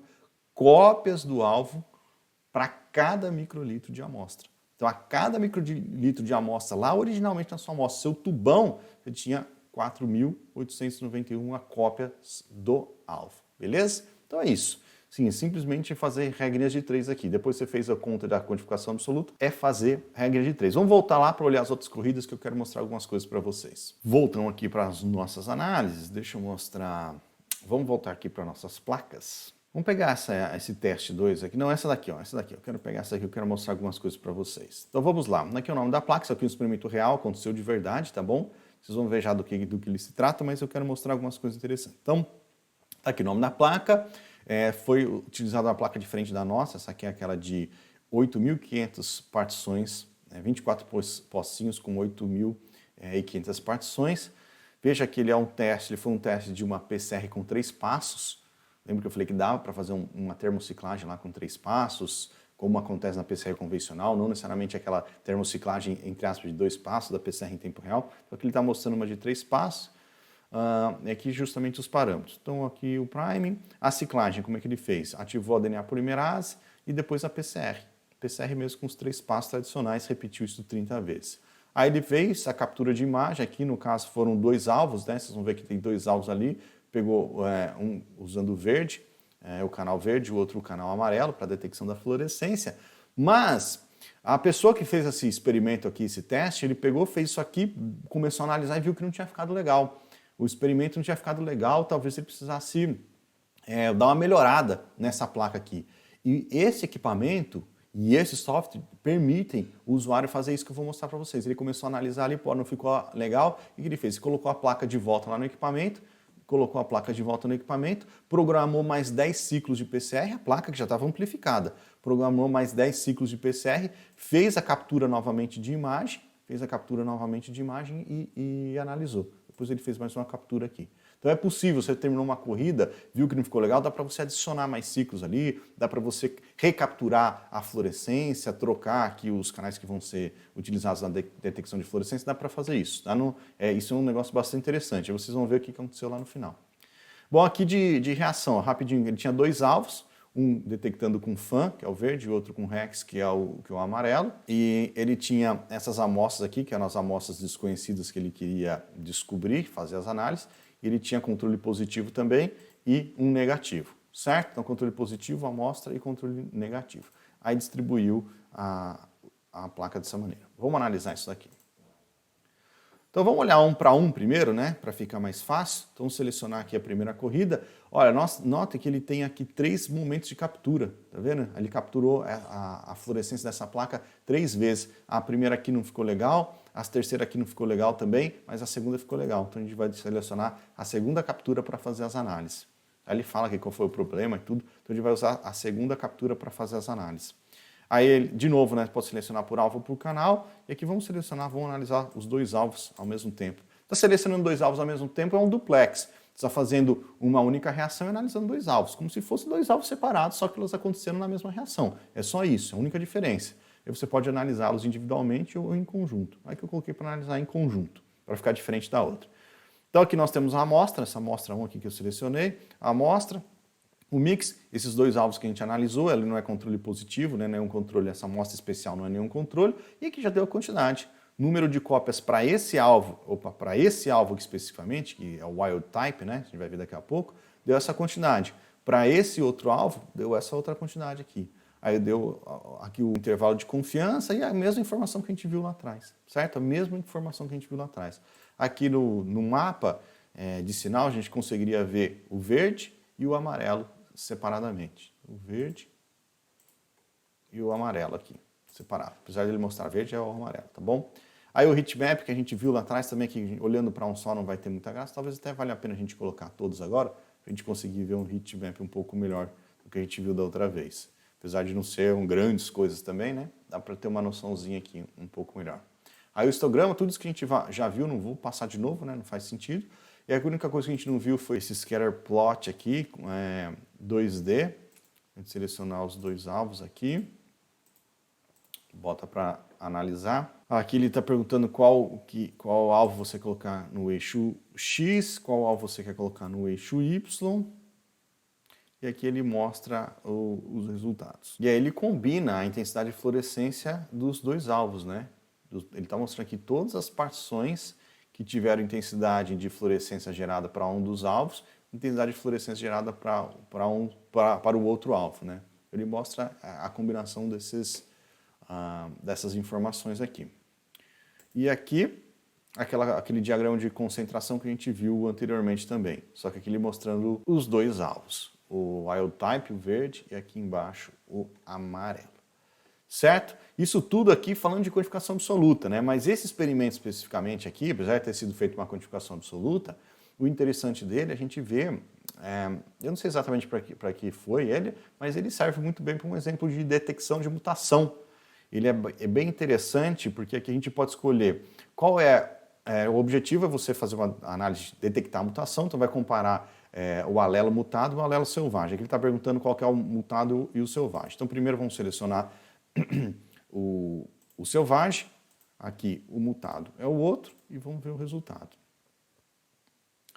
cópias do alvo para cada microlitro de amostra. Então, a cada microlitro de amostra, lá originalmente na sua amostra, seu tubão, você tinha 4.891 cópias do alvo, beleza? Então é isso. Sim, é simplesmente fazer regrinhas de 3 aqui. Depois você fez a conta da quantificação absoluta, é fazer regra de 3. Vamos voltar lá para olhar as outras corridas que eu quero mostrar algumas coisas para vocês. Voltando aqui para as nossas análises, deixa eu mostrar... Vamos voltar aqui para nossas placas. Vamos pegar esse teste 2 aqui. Não, essa daqui, ó. Essa daqui. Eu quero pegar essa aqui, eu quero mostrar algumas coisas para vocês. Então vamos lá. Aqui é o nome da placa, isso aqui é um experimento real, aconteceu de verdade, tá bom? Vocês vão ver já do que ele se trata, mas eu quero mostrar algumas coisas interessantes. Então, tá aqui o nome da placa. Foi utilizada uma placa diferente da nossa. Essa aqui é aquela de 8.500 partições, 24 pocinhos com 8.500 partições. Veja que ele foi um teste de uma PCR com 3 passos. Lembra que eu falei que dava para fazer uma termociclagem lá com 3 passos, como acontece na PCR convencional, não necessariamente aquela termociclagem, entre aspas, de 2 passos da PCR em tempo real. Então aqui ele está mostrando uma de 3 passos, aqui justamente os parâmetros. Então aqui o prime, a ciclagem, como é que ele fez? Ativou a DNA polimerase e depois a PCR. PCR mesmo com os 3 passos tradicionais, repetiu isso 30 vezes. Aí ele fez a captura de imagem, aqui no caso foram 2 alvos, né? Vocês vão ver que tem 2 alvos ali, pegou um usando o verde, o canal verde, o outro o canal amarelo para detecção da fluorescência, mas a pessoa que fez esse experimento aqui, esse teste, ele pegou, fez isso aqui, começou a analisar e viu que não tinha ficado legal. O experimento não tinha ficado legal, talvez ele precisasse dar uma melhorada nessa placa aqui. E esse equipamento e esse software permitem o usuário fazer isso que eu vou mostrar para vocês. Ele começou a analisar ali, não ficou legal, e o que ele fez? Ele colocou a placa de volta lá no equipamento, colocou a placa de volta no equipamento, programou mais 10 ciclos de PCR, a placa que já estava amplificada, programou mais 10 ciclos de PCR, fez a captura novamente de imagem, e analisou. Depois ele fez mais uma captura aqui. Então é possível, você terminou uma corrida, viu que não ficou legal, dá para você adicionar mais ciclos ali, dá para você recapturar a fluorescência, trocar aqui os canais que vão ser utilizados na detecção de fluorescência, dá para fazer isso. Tá? Isso é um negócio bastante interessante, aí vocês vão ver o que aconteceu lá no final. Bom, aqui de reação, rapidinho, ele tinha 2 alvos, um detectando com FAN, que é o verde, e outro com REX, que é o amarelo. E ele tinha essas amostras aqui, que eram as amostras desconhecidas que ele queria descobrir, fazer as análises. ele tinha controle positivo também e um negativo, certo? Então, controle positivo, amostra e controle negativo. Aí distribuiu a placa dessa maneira. Vamos analisar isso daqui. Então vamos olhar um para um primeiro, né, para ficar mais fácil. Então vamos selecionar aqui a primeira corrida. Olha, nota que ele tem aqui 3 momentos de captura, tá vendo? Ele capturou a fluorescência dessa placa 3 vezes. A primeira aqui não ficou legal, a terceira aqui não ficou legal também, mas a segunda ficou legal. Então a gente vai selecionar a segunda captura para fazer as análises. Aí ele fala aqui qual foi o problema e tudo, então a gente vai usar a segunda captura para fazer as análises. Aí, de novo, né, pode selecionar por alvo ou por canal, e aqui vamos analisar os 2 alvos ao mesmo tempo. Está selecionando 2 alvos ao mesmo tempo é um duplex. Você está fazendo uma única reação e analisando 2 alvos, como se fossem 2 alvos separados, só que eles aconteceram na mesma reação. É só isso, é a única diferença. E você pode analisá-los individualmente ou em conjunto. Aí que eu coloquei para analisar em conjunto, para ficar diferente da outra. Então aqui nós temos a amostra, essa amostra 1 aqui que eu selecionei, a amostra. O mix, esses 2 alvos que a gente analisou, ele não é controle positivo, né, nenhum controle, essa amostra especial não é nenhum controle, e aqui já deu a quantidade. Número de cópias para esse alvo aqui especificamente, que é o wild type, né, a gente vai ver daqui a pouco, deu essa quantidade. Para esse outro alvo, deu essa outra quantidade aqui. Aí deu aqui o intervalo de confiança e a mesma informação que a gente viu lá atrás, certo? A mesma informação que a gente viu lá atrás. Aqui no mapa de sinal, a gente conseguiria ver o verde e o amarelo separadamente. O verde e o amarelo aqui, separado. Apesar de ele mostrar verde, é o amarelo, tá bom? Aí o heatmap que a gente viu lá atrás também, que olhando para um só não vai ter muita graça, talvez até valha a pena a gente colocar todos agora, para a gente conseguir ver um heatmap um pouco melhor do que a gente viu da outra vez. Apesar de não ser grandes coisas também, né? Dá para ter uma noçãozinha aqui um pouco melhor. Aí o histograma, tudo isso que a gente já viu, não vou passar de novo, né? Não faz sentido. E a única coisa que a gente não viu foi esse scatter plot aqui, 2D. A gente selecionar os 2 alvos aqui. Bota para analisar. Aqui ele está perguntando qual alvo você quer colocar no eixo X, qual alvo você quer colocar no eixo Y. E aqui ele mostra os resultados. E aí ele combina a intensidade de fluorescência dos 2 alvos, né? Ele está mostrando aqui todas as partições que tiveram intensidade de fluorescência gerada para um dos alvos, intensidade de fluorescência gerada para o outro alvo, né? Ele mostra a combinação dessas informações aqui. E aqui, aquele diagrama de concentração que a gente viu anteriormente também, só que aqui ele mostrando os 2 alvos, o wild type, o verde, e aqui embaixo o amarelo. Certo? Isso tudo aqui falando de quantificação absoluta, né? Mas esse experimento especificamente aqui, apesar de ter sido feito uma quantificação absoluta, o interessante dele, a gente vê, eu não sei exatamente para que foi ele, mas ele serve muito bem para um exemplo de detecção de mutação. Ele é bem interessante porque aqui a gente pode escolher qual o objetivo é você fazer uma análise, detectar a mutação, então vai comparar o alelo mutado e o alelo selvagem. Aqui ele está perguntando qual que é o mutado e o selvagem. Então primeiro vamos selecionar o selvagem, aqui o mutado é o outro, e vamos ver o resultado.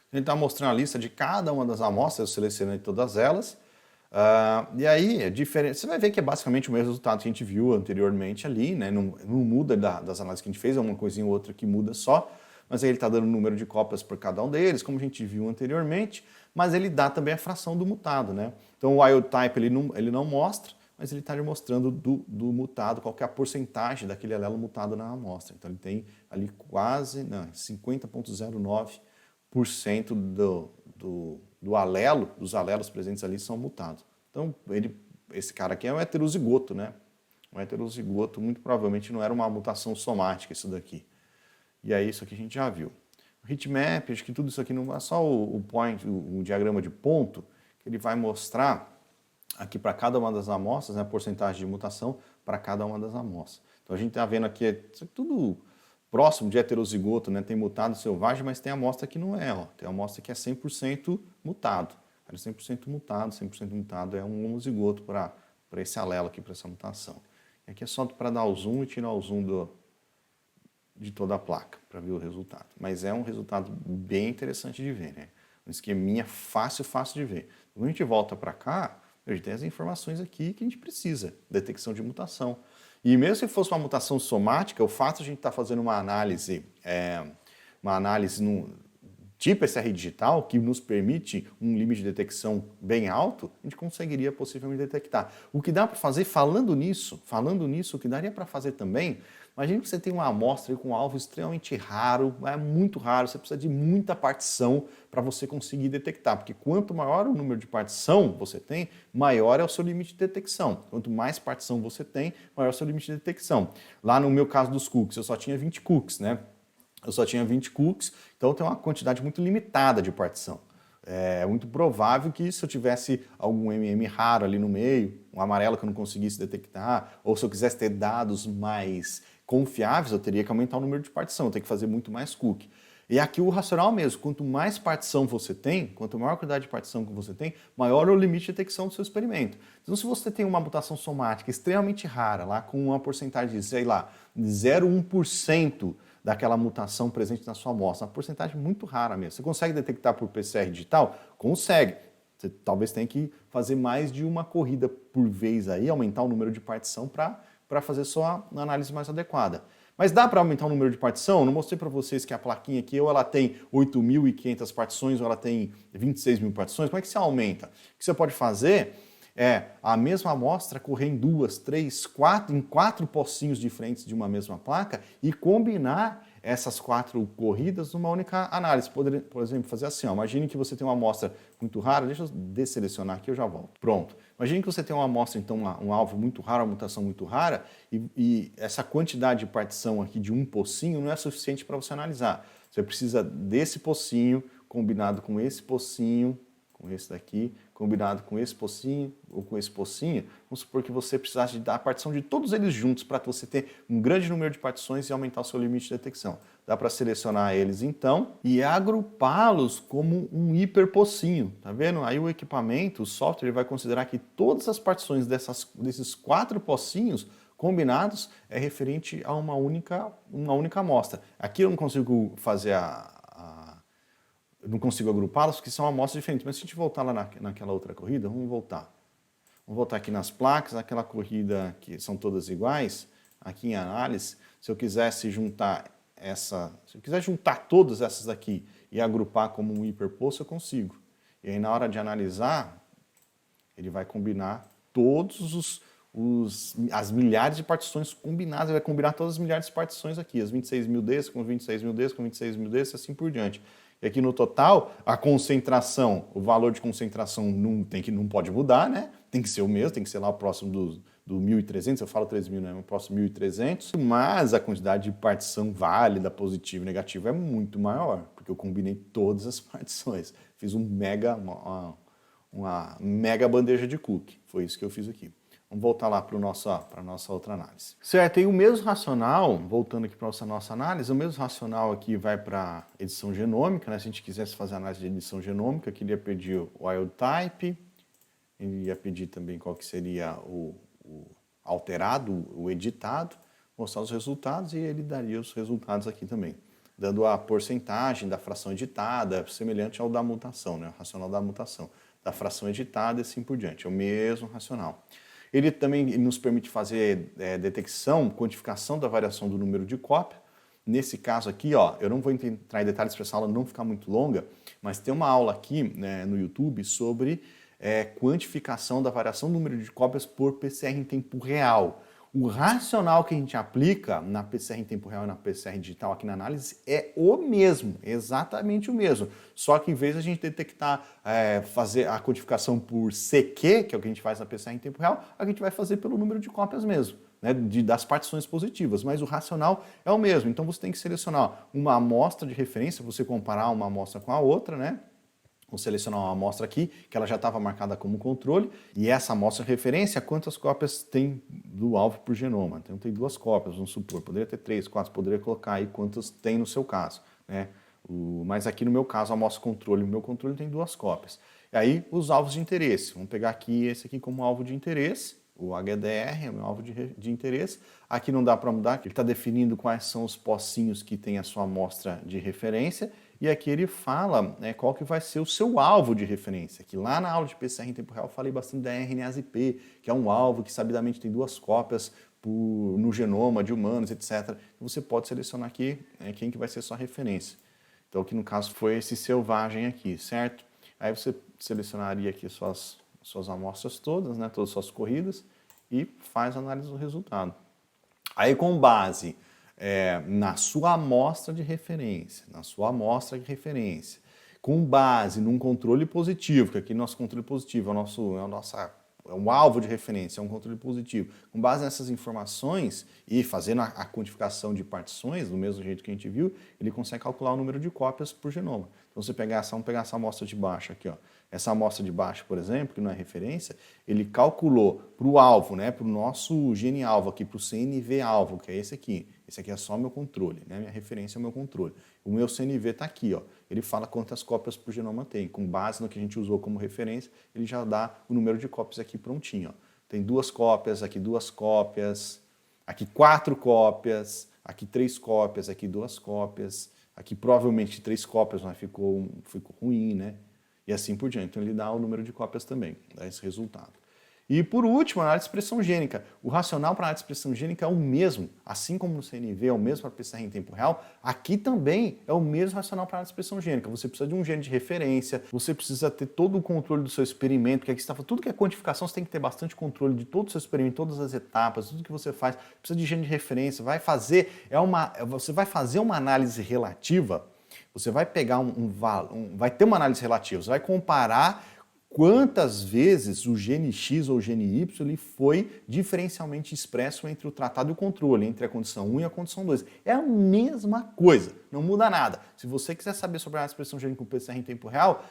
Ele está mostrando a lista de cada uma das amostras, eu selecionei todas elas, e aí é diferente. Você vai ver que é basicamente o mesmo resultado que a gente viu anteriormente ali, né? Não muda das análises que a gente fez, é uma coisinha ou outra que muda só, mas aí ele está dando o número de cópias por cada um deles, como a gente viu anteriormente, mas ele dá também a fração do mutado, né? Então o wild type ele não mostra, mas ele está mostrando do mutado, qual que é a porcentagem daquele alelo mutado na amostra. Então ele tem ali quase 50,09% do alelo, dos alelos presentes ali são mutados. Então esse cara aqui é um heterozigoto, né? Um heterozigoto, muito provavelmente não era uma mutação somática isso daqui. E aí isso aqui a gente já viu. O heatmap, acho que tudo isso aqui não é só o diagrama de ponto, que ele vai mostrar aqui para cada uma das amostras, né, a porcentagem de mutação para cada uma das amostras. Então a gente está vendo aqui, tudo próximo de heterozigoto, né, tem mutado selvagem, mas tem amostra que não é, ó, tem amostra que é 100% mutado. 100% mutado é um homozigoto para esse alelo aqui, para essa mutação. E aqui é só para dar o zoom e tirar o zoom de toda a placa, para ver o resultado. Mas é um resultado bem interessante de ver, né? Um esqueminha fácil de ver. Quando a gente volta para cá, a gente tem as informações aqui que a gente precisa, detecção de mutação. E mesmo se fosse uma mutação somática, o fato de a gente estar fazendo uma análise de PCR digital, que nos permite um limite de detecção bem alto, a gente conseguiria possivelmente detectar. O que dá para fazer, falando nisso, o que daria para fazer também, imagine que você tem uma amostra com um alvo extremamente raro, é muito raro, você precisa de muita partição para você conseguir detectar, porque quanto maior o número de partição você tem, maior é o seu limite de detecção. Quanto mais partição você tem, maior é o seu limite de detecção. Lá no meu caso dos cookies, eu só tinha 20 cookies, né? Eu só tinha 20 cookies, então tem uma quantidade muito limitada de partição. É muito provável que se eu tivesse algum MM raro ali no meio, um amarelo que eu não conseguisse detectar, ou se eu quisesse ter dados mais confiáveis, eu teria que aumentar o número de partição, eu teria que fazer muito mais cookie. E aqui o racional mesmo, quanto mais partição você tem, quanto maior a quantidade de partição que você tem, maior é o limite de detecção do seu experimento. Então se você tem uma mutação somática extremamente rara, lá com uma porcentagem de, sei lá, 0,1% daquela mutação presente na sua amostra, uma porcentagem muito rara mesmo. Você consegue detectar por PCR digital? Consegue. Você talvez tenha que fazer mais de uma corrida por vez aí, aumentar o número de partição para fazer só uma análise mais adequada. Mas dá para aumentar o número de partição? Eu não mostrei para vocês que a plaquinha aqui ou ela tem 8.500 partições ou ela tem 26.000 partições. Como é que você aumenta? O que você pode fazer é a mesma amostra correr em 2, 3, 4, em 4 pocinhos diferentes de uma mesma placa e combinar essas 4 corridas numa única análise. Por exemplo, fazer assim, ó, imagine que você tem uma amostra muito rara, deixa eu desselecionar aqui, eu já volto. Pronto. Imagine que você tem uma amostra, então, um alvo muito raro, uma mutação muito rara, e essa quantidade de partição aqui de um pocinho não é suficiente para você analisar. Você precisa desse pocinho combinado com esse pocinho, com esse daqui, combinado com esse pocinho ou com esse pocinho, vamos supor que você precisasse dar a partição de todos eles juntos para você ter um grande número de partições e aumentar o seu limite de detecção. Dá para selecionar eles então e agrupá-los como um hiperpocinho, tá vendo? Aí o equipamento, o software, vai considerar que todas as partições desses 4 pocinhos combinados é referente a uma única amostra. Aqui eu não consigo fazer eu não consigo agrupá-las porque são amostras diferentes. Mas se a gente voltar lá naquela outra corrida, vamos voltar. Vamos voltar aqui nas placas, naquela corrida que são todas iguais, aqui em análise, se eu quisesse juntar se eu quiser juntar todas essas aqui e agrupar como um hiperposto, eu consigo. E aí na hora de analisar, ele vai combinar todos as milhares de partições combinadas, ele vai combinar todas as milhares de partições aqui, as 26.000 desses, com 26.000 desses, com 26.000 desses, assim por diante. E aqui no total, a concentração, o valor de concentração não pode mudar, né? Tem que ser o mesmo, tem que ser lá o próximo do 1.300, eu falo 3.000, né? O próximo 1.300, mas a quantidade de partição válida, positiva e negativa é muito maior, porque eu combinei todas as partições. Fiz uma mega bandeja de cookie, foi isso que eu fiz aqui. Vamos voltar lá para a nossa outra análise. Certo, e o mesmo racional, voltando aqui para a nossa análise, o mesmo racional aqui vai para edição genômica, né? Se a gente quisesse fazer análise de edição genômica, aqui ele ia pedir o wild type, ele ia pedir também qual que seria o alterado, o editado, mostrar os resultados e ele daria os resultados aqui também, dando a porcentagem da fração editada, semelhante ao da mutação, né? O racional da mutação, da fração editada e assim por diante, é o mesmo racional. Ele também nos permite fazer detecção, quantificação da variação do número de cópia. Nesse caso aqui, ó, eu não vou entrar em detalhes para essa aula não ficar muito longa, mas tem uma aula aqui, né, no YouTube sobre quantificação da variação do número de cópias por PCR em tempo real. O racional que a gente aplica na PCR em tempo real e na PCR digital aqui na análise é o mesmo, exatamente o mesmo. Só que em vez de a gente detectar, fazer a codificação por CQ, que é o que a gente faz na PCR em tempo real, a gente vai fazer pelo número de cópias mesmo, né, das partições positivas, mas o racional é o mesmo. Então você tem que selecionar uma amostra de referência, você comparar uma amostra com a outra, né? Vou selecionar uma amostra aqui, que ela já estava marcada como controle, e essa amostra de referência, quantas cópias tem do alvo por genoma. Então tem 2 cópias, vamos supor, poderia ter 3, 4, poderia colocar aí quantas tem no seu caso, né? Mas aqui no meu caso, a amostra controle, o meu controle tem 2 cópias. E aí os alvos de interesse, vamos pegar aqui esse aqui como alvo de interesse, o HDR é o meu alvo de interesse. Aqui não dá para mudar, ele está definindo quais são os pocinhos que tem a sua amostra de referência, e aqui ele fala qual que vai ser o seu alvo de referência. Que lá na aula de PCR em tempo real eu falei bastante da RNase-P, que é um alvo que sabidamente tem 2 cópias no genoma de humanos, etc. Então você pode selecionar aqui quem que vai ser sua referência. Então, que no caso foi esse selvagem aqui, certo? Aí você selecionaria aqui suas amostras todas, né, todas as suas corridas, e faz a análise do resultado. Aí, com base na sua amostra de referência, com base num controle positivo, que aqui nosso controle positivo é um alvo de referência, é um controle positivo. Com base nessas informações e fazendo a quantificação de partições, do mesmo jeito que a gente viu, ele consegue calcular o número de cópias por genoma. Então, vamos pegar essa amostra de baixo aqui, ó. Essa amostra de baixo, por exemplo, que não é referência, ele calculou para o alvo, né, para o nosso gene alvo aqui, para o CNV alvo, que é esse aqui. Esse aqui é só meu controle, né? Minha referência é o meu controle. O meu CNV está aqui, ó. Ele fala quantas cópias por genoma tem. Com base no que a gente usou como referência, ele já dá o número de cópias aqui prontinho, ó. Tem 2 cópias, aqui 2 cópias, aqui 4 cópias, aqui 3 cópias, aqui 2 cópias, aqui provavelmente 3 cópias, mas ficou ruim, né? E assim por diante. Então ele dá o número de cópias também, dá esse resultado. E por último, a análise de expressão gênica. O racional para a análise de expressão gênica é o mesmo, assim como no CNV é o mesmo para PCR em tempo real, aqui também é o mesmo racional para a análise de expressão gênica. Você precisa de um gene de referência, você precisa ter todo o controle do seu experimento, porque aqui está tudo que é quantificação, você tem que ter bastante controle de todo o seu experimento, todas as etapas, tudo que você faz, precisa de gene de referência, você vai fazer uma análise relativa, você vai pegar vai ter uma análise relativa, você vai comparar quantas vezes o gene X ou o gene Y ele foi diferencialmente expresso entre o tratado e o controle, entre a condição 1 e a condição 2. É a mesma coisa, não muda nada. Se você quiser saber sobre a expressão gênica com PCR em tempo real,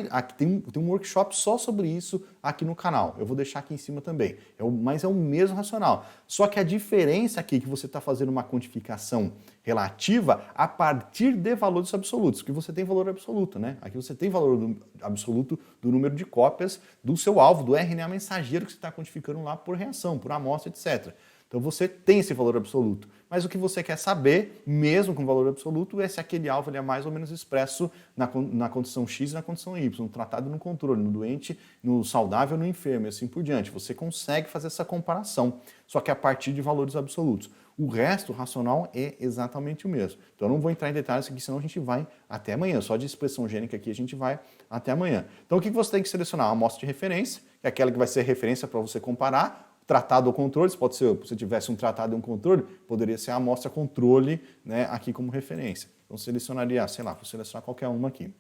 aqui tem um workshop só sobre isso aqui no canal. Eu vou deixar aqui em cima também. Mas é o mesmo racional. Só que a diferença aqui é que você está fazendo uma quantificação relativa a partir de valores absolutos, porque você tem valor absoluto, né? Aqui você tem valor absoluto do número de cópias do seu alvo, do RNA mensageiro que você está quantificando lá por reação, por amostra, etc. Então você tem esse valor absoluto. Mas o que você quer saber, mesmo com valor absoluto, é se aquele alvo ele é mais ou menos expresso na condição X e na condição Y, no tratado e no controle, no doente, no saudável, no enfermo e assim por diante. Você consegue fazer essa comparação, só que a partir de valores absolutos. O resto, o racional, é exatamente o mesmo. Então eu não vou entrar em detalhes aqui, senão a gente vai até amanhã. Só de expressão gênica aqui a gente vai até amanhã. Então o que você tem que selecionar? Uma amostra de referência, que é aquela que vai ser referência para você comparar, tratado ou controle, pode ser, se você tivesse um tratado e um controle, poderia ser a amostra controle, né, aqui como referência. Então selecionaria, sei lá, vou selecionar qualquer uma aqui.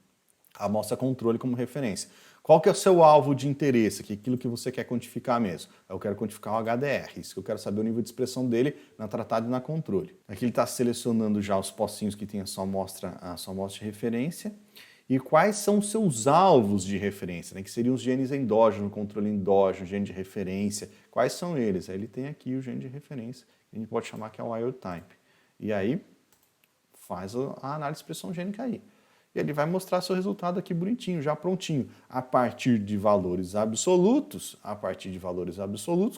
A amostra controle como referência. Qual que é o seu alvo de interesse aqui, aquilo que você quer quantificar mesmo? Eu quero quantificar o HDR, isso que eu quero saber o nível de expressão dele na tratada e na controle. Aqui ele está selecionando já os pocinhos que tem a sua amostra de referência. E quais são os seus alvos de referência, né? Que seriam os genes endógenos, controle endógeno, gene de referência. Quais são eles? Aí ele tem aqui o gene de referência, que a gente pode chamar que é o wild type. E aí faz a análise de expressão gênica aí. E ele vai mostrar seu resultado aqui bonitinho, já prontinho, a partir de valores absolutos,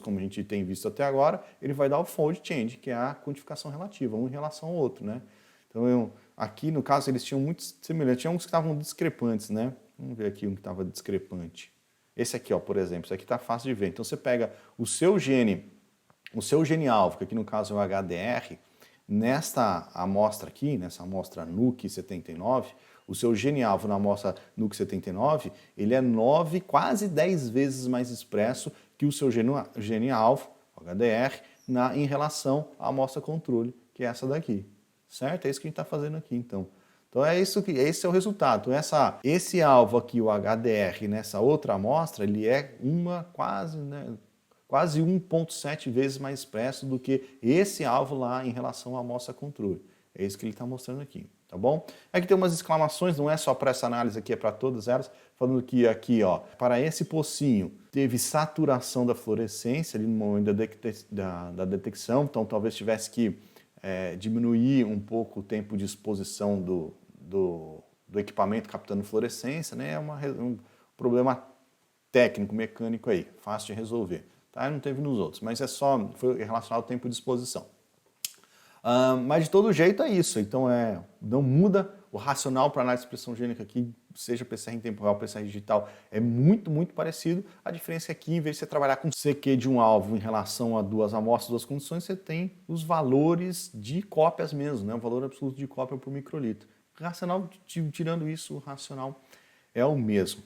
como a gente tem visto até agora, ele vai dar o fold change, que é a quantificação relativa, um em relação ao outro, né? Então, aqui, no caso, eles tinham muitos semelhantes. Tinha uns que estavam discrepantes, né? Vamos ver aqui um que estava discrepante. Esse aqui, ó, por exemplo, isso aqui está fácil de ver. Então, você pega o seu gene alvo, que aqui no caso é o HDR, nesta amostra aqui, nessa amostra NUC 79, o seu gene alvo na amostra NUC 79, ele é quase 10 vezes mais expresso que o seu gene alvo, o HDR, em relação à amostra controle, que é essa daqui. Certo? É isso que a gente está fazendo aqui, então. Então esse é o resultado. Então, esse alvo aqui, o HDR, nessa outra amostra, ele é quase 1,7 vezes mais expresso do que esse alvo lá em relação à amostra controle. É isso que ele está mostrando aqui, tá bom? Aqui tem umas exclamações, não é só para essa análise aqui, é para todas elas, falando que aqui, ó, para esse pocinho, teve saturação da fluorescência ali no momento da detecção, então talvez tivesse que diminuir um pouco o tempo de exposição do equipamento captando fluorescência, né? É um problema técnico, mecânico aí, fácil de resolver. Tá? Não teve nos outros, mas foi relacionado ao tempo de exposição. Mas de todo jeito é isso, então não muda o racional para análise de expressão gênica aqui, seja PCR em tempo real, PCR digital, é muito, muito parecido. A diferença é que, em vez de você trabalhar com CQ de um alvo em relação a 2 amostras, 2 condições, você tem os valores de cópias mesmo, né? O valor absoluto de cópia por microlitro. racional, tirando isso, o racional é o mesmo.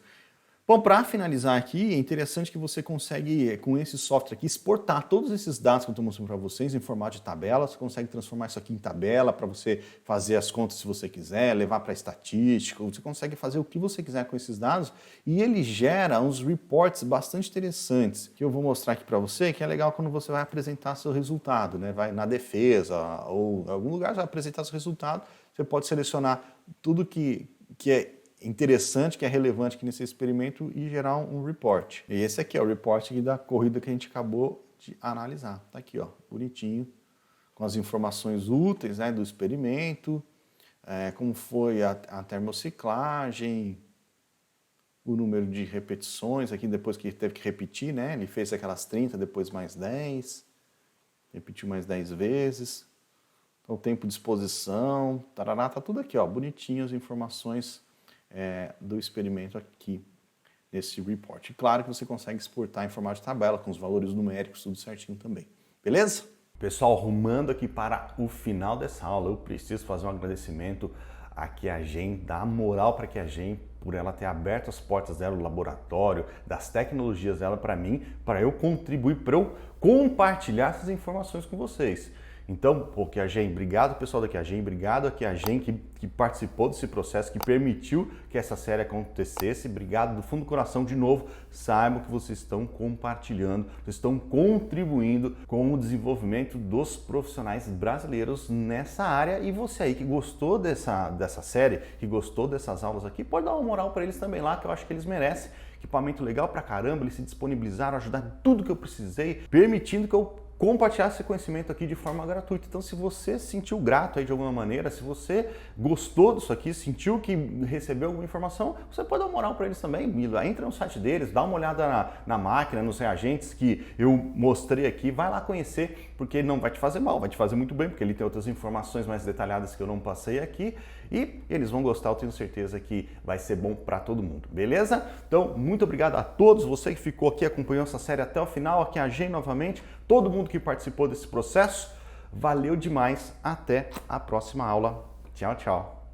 Bom, para finalizar aqui, é interessante que você consegue, com esse software aqui, exportar todos esses dados que eu estou mostrando para vocês em formato de tabela. Você consegue transformar isso aqui em tabela para você fazer as contas se você quiser, levar para estatística, você consegue fazer o que você quiser com esses dados e ele gera uns reports bastante interessantes que eu vou mostrar aqui para você, que é legal quando você vai apresentar seu resultado, né? Vai na defesa ou em algum lugar, você vai apresentar seu resultado, você pode selecionar tudo que é interessante, que é relevante aqui nesse experimento e gerar um report. E esse aqui é o report aqui da corrida que a gente acabou de analisar. Tá aqui, ó, bonitinho, com as informações úteis, né, do experimento, como foi a termociclagem, o número de repetições, aqui depois que teve que repetir, né, ele fez aquelas 30, depois mais 10, repetiu mais 10 vezes, então o tempo de exposição, tarará, tá tudo aqui, ó, bonitinho as informações do experimento aqui nesse report. E claro que você consegue exportar em formato de tabela com os valores numéricos, tudo certinho também. Beleza? Pessoal, rumando aqui para o final dessa aula, eu preciso fazer um agradecimento a QIAGEN, dar moral para a QIAGEN por ela ter aberto as portas dela, do laboratório, das tecnologias dela para mim, para eu contribuir, para eu compartilhar essas informações com vocês. Então, pô, QIAGEN, obrigado pessoal da QIAGEN, obrigado a QIAGEN que participou desse processo, que permitiu que essa série acontecesse, obrigado do fundo do coração de novo, saibam que vocês estão compartilhando, vocês estão contribuindo com o desenvolvimento dos profissionais brasileiros nessa área e você aí que gostou dessa série, que gostou dessas aulas aqui, pode dar uma moral para eles também lá, que eu acho que eles merecem, equipamento legal pra caramba, eles se disponibilizaram a ajudar tudo que eu precisei, permitindo que eu compartilhar esse conhecimento aqui de forma gratuita. Então, se você se sentiu grato aí de alguma maneira, se você gostou disso aqui, sentiu que recebeu alguma informação, você pode dar uma moral para eles também. Entra no site deles, dá uma olhada na máquina, nos reagentes que eu mostrei aqui, vai lá conhecer, porque ele não vai te fazer mal, vai te fazer muito bem, porque ele tem outras informações mais detalhadas que eu não passei aqui e eles vão gostar, eu tenho certeza que vai ser bom para todo mundo, beleza? Então, muito obrigado a todos, você que ficou aqui acompanhando essa série até o final, aqui a QIAGEN novamente, todo mundo que participou desse processo, valeu demais, até a próxima aula, tchau, tchau.